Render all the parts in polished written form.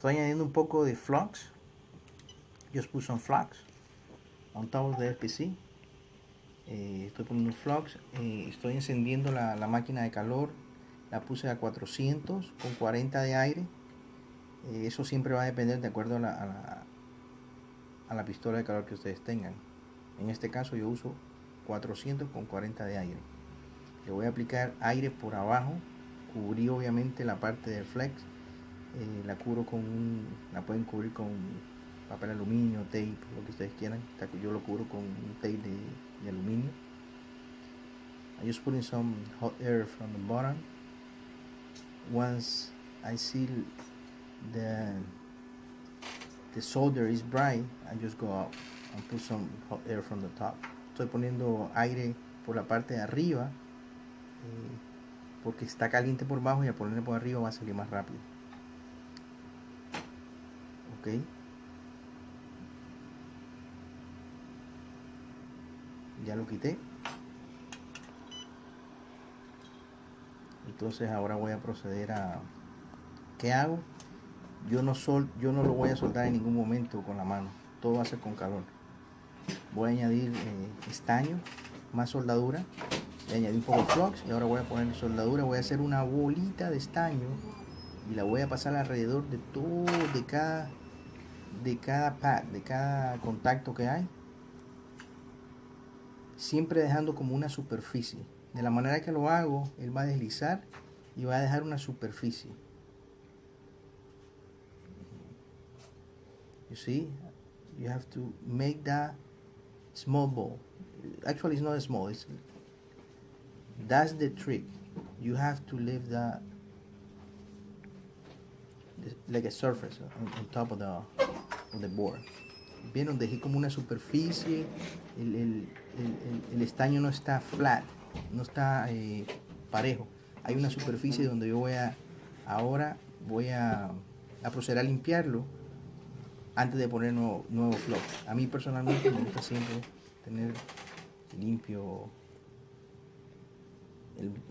Estoy añadiendo un poco de flux. Just put some flux on top of the FPC. Estoy poniendo flux. Estoy encendiendo la máquina de calor. La puse a 400 con 40 de aire. Eso siempre va a depender de acuerdo a la pistola de calor que ustedes tengan. En este caso yo uso 400 con 40 de aire. Le voy a aplicar aire por abajo. Cubrí obviamente la parte del flex. La cubro la pueden cubrir con papel aluminio, tape, lo que ustedes quieran. Yo lo cubro con un tape de aluminio. I just putting some hot air from the bottom. Once I see the solder is bright, I just go out and put some hot air from the top. Estoy poniendo aire por la parte de arriba porque está caliente por abajo y al ponerlo por arriba va a salir más rápido. Ok. Ya lo quité. Entonces ahora voy a proceder a... ¿Qué hago? Yo no lo voy a soldar en ningún momento con la mano. Todo va a ser con calor. Voy a añadir estaño, más soldadura. Le añadí un poco de flux y ahora voy a poner soldadura. Voy a hacer una bolita de estaño y la voy a pasar alrededor de todo, de cada pad, de cada contacto que hay. Siempre dejando como una superficie. De la manera que lo hago, él va a deslizar y va a dejar una superficie. You see, you have to make that small ball. Actually, it's not small. That's the trick. You have to leave that like a surface on top of the board. Vieron, dejé como una superficie. El estaño no está flat, no está parejo. Hay una superficie donde yo ahora voy a proceder a limpiarlo antes de poner nuevo flux. A mí personalmente me gusta siempre tener limpio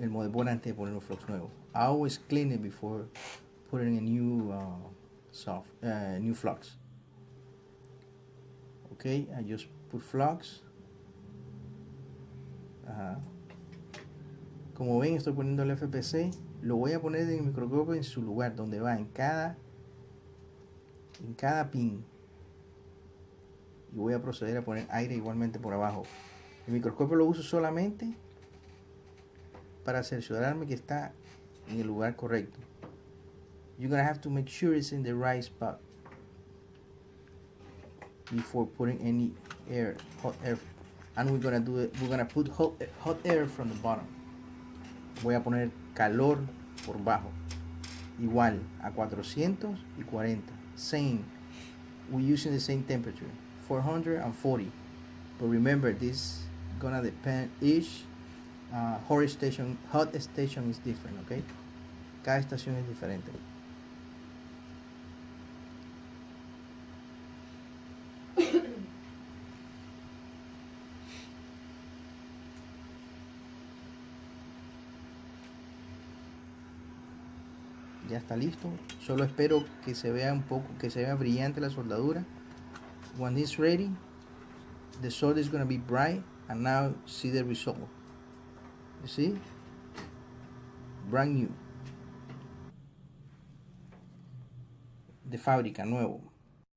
el motherboard antes de poner un flux nuevo. I always clean it before putting a new new flux. Okay, I just put flux. Como ven, estoy poniendo el FPC. Lo voy a poner en el microscopio en su lugar, donde va, en cada pin. Y voy a proceder a poner aire igualmente por abajo. El microscopio lo uso solamente para cerciorarme que está en el lugar correcto. You're gonna have to make sure it's in the right spot before putting any hot air. And we're gonna put hot air from the bottom. Voy a poner calor por bajo. Igual a 440. Same. We're using the same temperature. 440. But remember, this is gonna depend. Each hot station is different. Okay. Cada estación es diferente. Ya está listo. Solo espero que se vea que se vea brillante la soldadura. When it's ready, the solder is going to be bright, and now see the result. You see? Brand new. De fábrica, nuevo.